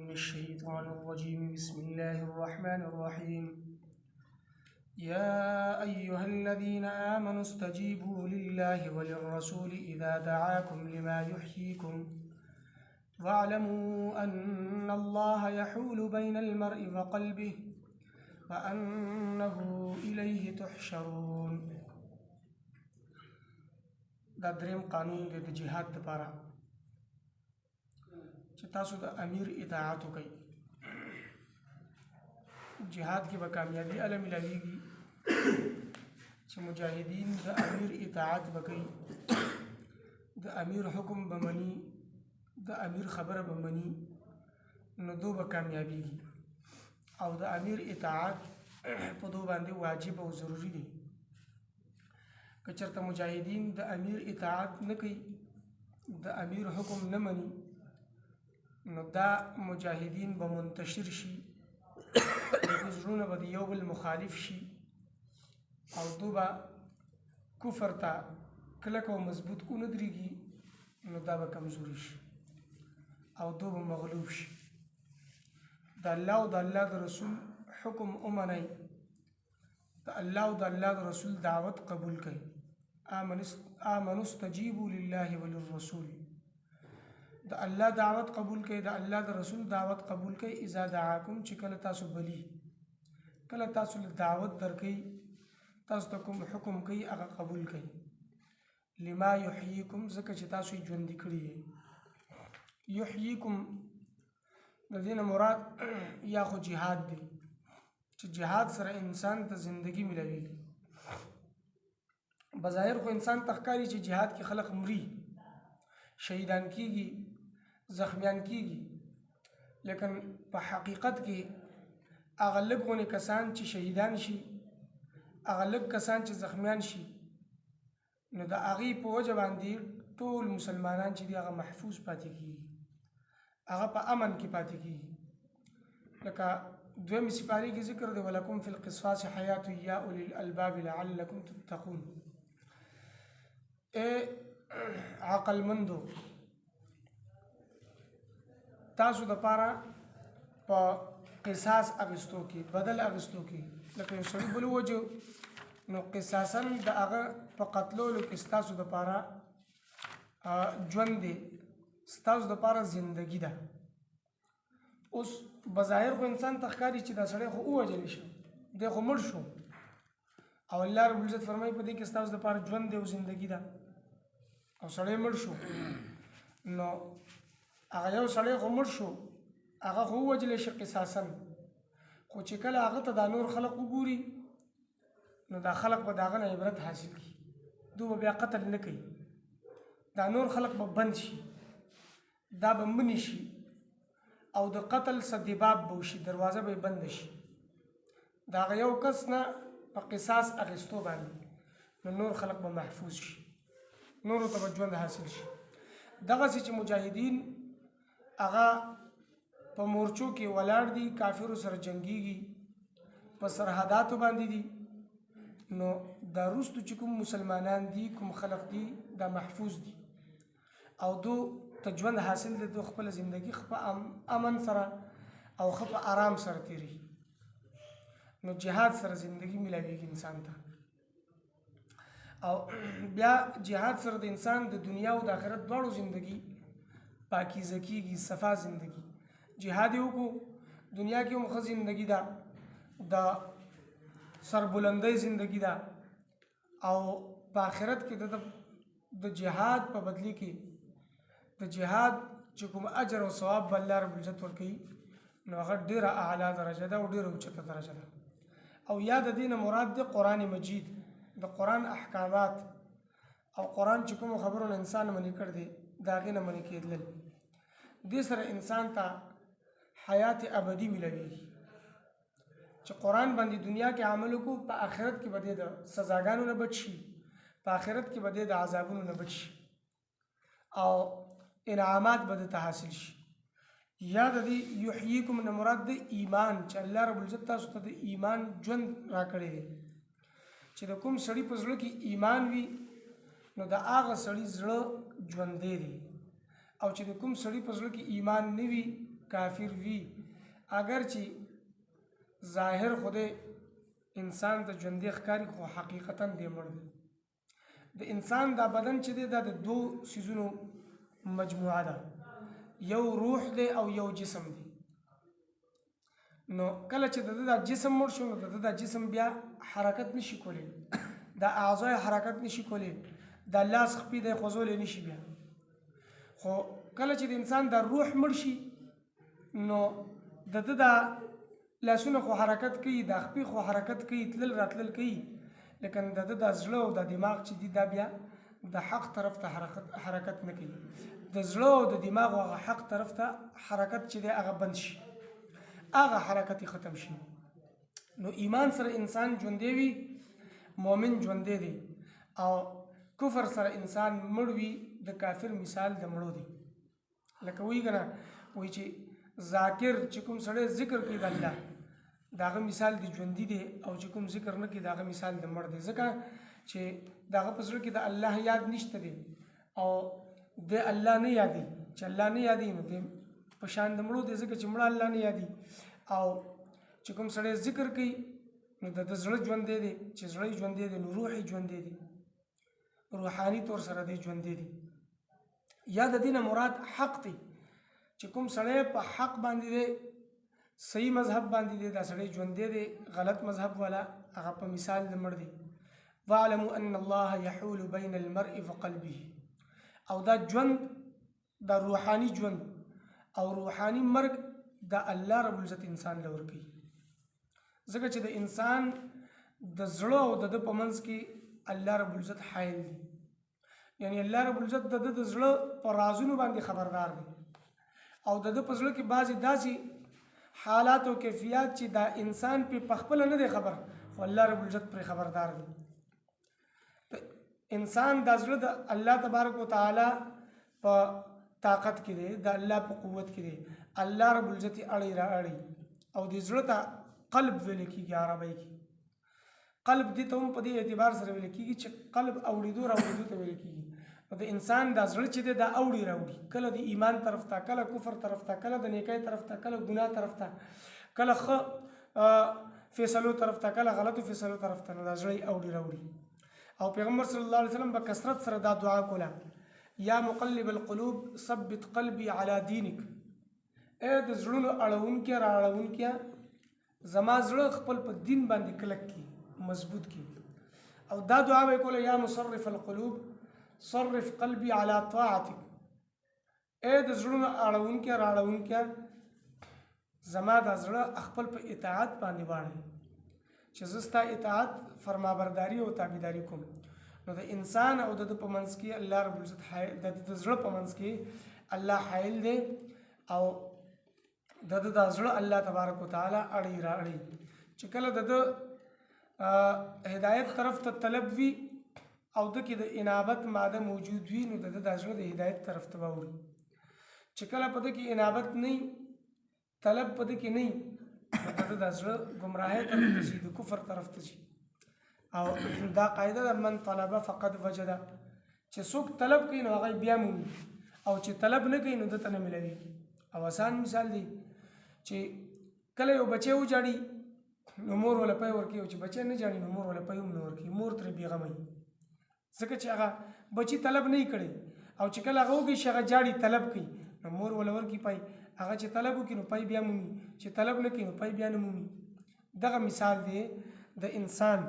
من الشيطان الرجيم بسم الله الرحمن الرحيم يا أيها الذين آمنوا استجيبوا لله وللرسول إذا دعاكم لما يحييكم واعلموا أن الله يحول بين المرء وقلبه وأنه إليه تحشرون. دا دریم قانون دی د جهاد لپاره چې تاسو د امیر اطاعت وکړئ. جهاد کې به کامیابی اله ملاویږي چې مجاهدین د امیر اطاعت وکړي، د امیر حکم به مني، د امیر خبره به مني، نو دو به کامیابیږي. او د امیر اطاعت په دو باندې واجب او ضروری دی. که چېرته مجاهدین د امیر اطاعت نه کوي، د امیر حکم نه مني، نو دا مجاهدین به منتشر شي، دغه زړونه به د یو بل مخالف شي او دو به کفر ته کلک او مضبوط ونه درېږي، نو دا به کمزوري شي او دو به مغلوب شي. د الله او د الله د رسول حکم ومنئ، د الله او د الله د رسول دعوت قبول کړئ. آمنوا استجیبوا لله وللرسول، د الله دعوت قبول کړئ، د الله د رسول دعوت قبول کړئ. اذا دعاکم، چې کله تاسو بلی، کله تاسو له دعوت درکئ، تاسو ته کوم حکم کوي هغه قبول کړئ. لما یحییکم، ځکه چې تاسو یې ژوندي کړي یې. یحییکم د دې نه مراد یا خو جهاد دی، چې جهاد سره انسان ته زندگی ملويږي. بظاهر خو انسان تخکاری چې جهاد کې خلق مري، شهیدان کیږي، زخمیان کیږي، لیکن په حقیقت کې هغه لږونه کسان چې شهیدان شي، هغه لږ کسان چې زخمیان شي، نو د هغې په وجه باندې ټول مسلمانان چې دي هغه محفوظ پاتې کیږي، هغه په امن کې پاتې کیږي. لکه دویم سپارې کې ذکر دی ولکم فی القصاص حیات یا اولی الالباب لعلکم تتقون. اے عقل مندو، تاسو د پاره په قصاص اغستو کې، بدل اغستو کې، لکه یو سړي بل وجو، نو قصاصا د هغه په قتلولو کې ستاسو د پاره ژوند دی، ستاسو د پاره زندگی ده. اوس بظاهر خو انسان تخکاری چې دا سړی خو ووجلی شو، دی خو مړ شو، او الله رب العزت فرمایي په دې کې ستاسو د پاره ژوند دی او زندگی ده، او سړی مړ شو. نو هغه یو سړی خو مړ شو، هغه خو ووجلی شي قصاصا، خو چې کله هغه ته دا نور خلق وګوري، نو دا خلق به د هغه نه عبرت حاصل کړي، دو به بیا قتل نه کوي، دا نور خلق به بند شي، دا به منی شي، او د قتل سدباب به وشي، دروازه به بند شي. د هغه یو کس نه په قصاص اخیستو باندې نو نور خلق به محفوظ شي، نورو ته به ژوند حاصل شي. دغسې چې مجاهدین هغه په مورچو کې ولاړ دي، کافرو سره جنګیږي، په سرحداتو باندې دي، نو دا وروستو چې کوم مسلمانان دي، کوم خلق دي، دا محفوظ دي او دو ته ژوند حاصل دی، دو خپل زندگی په امن سره او په آرام سره تیری. نو جهاد سره زندگی ملاویږي انسان ته، او بیا جهاد سره د انسان د دنیا او د آخرت دواړو زندگی پاکیزه کیږي، صفا زندگی. جهاد یې وکړو، دنیا کې هم ښه زندگی ده، د سربلندۍ زندگی ده، او په آخرت کې د جهاد په بدلی کې د جهاد چې کوم اجر او ثواب به الله رب العزت ورکوي، نو هغه ډیره اعلی درجه ده او ډیره اوچته درجه ده. او یا د دې نه مراد دی قرآن مجید، د قرآن احکامات او قرآن چې کوم خبرونه انسان منې کړ دی، د هغې نه منې کېدلل. دې سره انسان ته حیات ابدي ملویږي، چې قرآن باندې دنیا کې عمل وکړو، په آخرت کې به د سزاګانو نه بچ شي، په آخرت کې به د عذابونو نه بچ شي، او انعامات به ته حاصل شي. یا د دې یحییکم نه مراد د ایمان، چې الله رب العزت تاسو ته د ایمان ژوند راکړی دی، چې د کوم سړي په زړه کې ایمان وي، نو د هغه سړي زړه ژوندی دی، او چې د کوم سړي په زړه کې ایمان نه وي، کافر وي اگر چې ظاهر خوده انسان ته ژوندی ښکاري خو حقیقتا دی مړ دی د انسان دا بدن چې دی دا د دو سیزونو مجموعه ده یو روح دی او یو جسم دی نو کله چې دا جسم مړ شو نو دا جسم بیا حرکت نشي کولی دا اعضاء حرکت نشي کولی دا لاس خپې دی خوځولی نشي بیا خو کله چې د انسان دا روح مړ شي نو دا لاسونه خو حرکت کوي دا خپې خو حرکت کوي تلل راتلل کوي لیکن د زړه او د دماغ چې دی دا بیا د حق طرف ته حرکت نه کوي د زړه او د دماغ هغه حق طرف ته حرکت چې دی هغه بند شي هغه حرکت ختم شي نو ایمان سره انسان ژوندی وي مؤمن ژوندی دی او کفر سره انسان مړ وي د کافر مثال د مړو دی لکه وایي که نه وایي چې ذاکر چې کوم سړی ذکر کوي د الله داغه مثال د ژوندي دی او چې کوم ذکر نه کوي داغه مثال د مړ دی ځکه چې داغه په زړه کې د الله یاد نشته دی او د الله نه یادي چې الله نه یادي نو د په شان د مړو دی ځکه چې مړه الله نه یادي او چې کوم سړی ذکر کوي نو د زړه ژوندی دی چې زړه ژوندی دی نو روح ژوندی دی روحاني طور سره دی ژوندی دی یا د دینه مراد حق دی چې کوم سړی په حق باندې دی صحیح مذهب باندې دی دا سړی ژوندی دی غلط مذهب والا هغه په مثال د مړ دی واعلموا ان الله يحول بين المرء وقلبه او دا ژوند دا روحاني ژوند او روحاني مرګ دا الله رب العزت انسان له ورکوي ځکه چې د انسان د زړه او د په منځ کې الله رب العزت حایل دی یعنی الله رب العزت د زړه په رازونو باندې خبردار دی او د په زړه کې بعضې داسې حالات او کیفیات چې دا انسان په خپل نه دی خبر خو الله رب العزت پر خبردار دی انسان د زړه د الله تبارک وتعالى په طاقت کې دی د الله په قوت کې دی الله رب العزت اړي را اړي او د زړه ته قلب ویل کېږي عربی کې قلب دې ته هم په دې اعتبار سره ویل کېږي چې قلب اوریدو راوړېدو ته ویل کېږي د انسان د زړه چې دی دا اوړي راوړي کله د ایمان طرف ته کله کفر طرف ته کله د نیکۍ طرف ته کله ګناه طرف ته کله ښه فیصلو طرف ته کله غلطو فیصلو طرف ته نو دا زړه یې اوړي راوړي او پیغمبر صلی الله علیه وسلم په کثرت سره دا دعا کوله یا مقلب القلوب ثبت قلبي على دينك اے د زړونو اړونکي را اړونکي زما زړه خپل په دین باندې کلک کی مضبوط کی او دا دعا به کوله یا مصرف القلوب صرف قلبي على طاعتك اے د زړونو اړونکي را اړونکي زما د زړه خپل په اطاعت باندې واړي چې زستا اطاعت فرمانبرداري او تابعداري کوم نو د انسان او د په منځ کې الله رب العزت د زړه په منځ کې الله حایل دی او د زړه الله تبارک وتعالى اړي را اړي چې کله د هدایت طرف ته طلب وي او د کې د انابت ماده موجود وي نو د زړه د هدایت طرف ته ووري چې کله په د کې انابت نه طلب په د کې نه د زړه گمراهی طرف ته شي د کفر طرف ته شي او دا قاعده د من طلب فقد وجد چې څوک طلب کوي نو هغه بیا مومي او چې طلب نه کوي نو دته نه ملوي او آسان مثال دی چې کله یو بچی وجاړي نو مور ولا پي ورکي او چې بچی نه جاړي نو مور ولا پي هم نه ورکي مور تر بیغمه ځکه چې هغه بچی طلب نه کړي او چې کله هغه وږي شغه جاړي طلب کوي نو مور ولا ورکي پي هغه چې طلب وکړي نو پي بیا مومي چې طلب نه کوي نو پي بیا نه مومي دغه مثال دی د انسان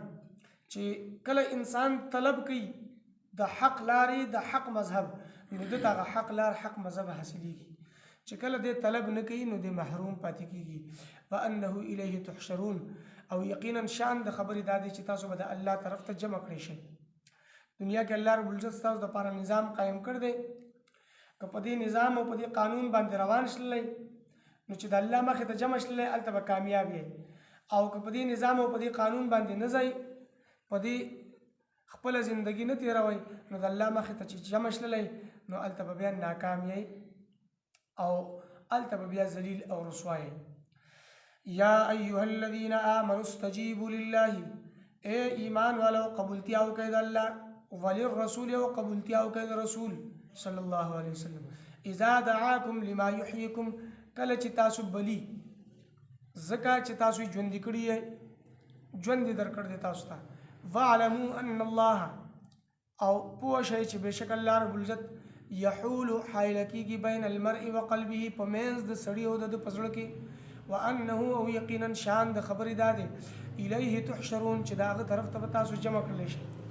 چې کله انسان طلب کوي د حق لارې د حق مذهب نو دغه حق لار حق مذهب حاصلېږي چې کله دې طلب نه کوي نو دې محروم پاتې کېږي وانه الیه تحشرون او یقینا شان د خبرې دا دی چې تاسو به د الله طرف ته جمع کړئ شئ دنیا کې الله رب العزت تاسو لپاره نظام قائم کړ دی که په دې نظام او په دې قانون باندې روان شلئ نو چې د الله مخې ته جمع شلئ هلته به کامیاب یې او که په دې نظام او په دې قانون باندې نه ځئ په دې خپله زندگی نه تیروئ نو د الله مخې ته چې جمع شلئ نو هلته به بیا ناکام یې او هلته به بیا ذلیل او رسوا یې یا ایها الذین آمنوا استجیبوا لله اے ایمان والو قبولتیا وکړئ د الله وللرسول او قبولتیا وکړئ د رسول صلی الله علیه وسلم اذا دعاکم لما یحییکم کله چې تاسو بلی ځکه چې تاسو یې ژوندي کړي یې ژوند یې درکړ دی تاسو ته واعلموا ان الله او پوه شئ چې بېشک الله رب العزت یحول حایله کېږي بین المرء وقلبه په منځ د سړي او د ده په زړه کې وانه او یقینا شان د خبرې دا دی الیه تحشرون چې د هغه طرف ته به تاسو جمع کړلی شئ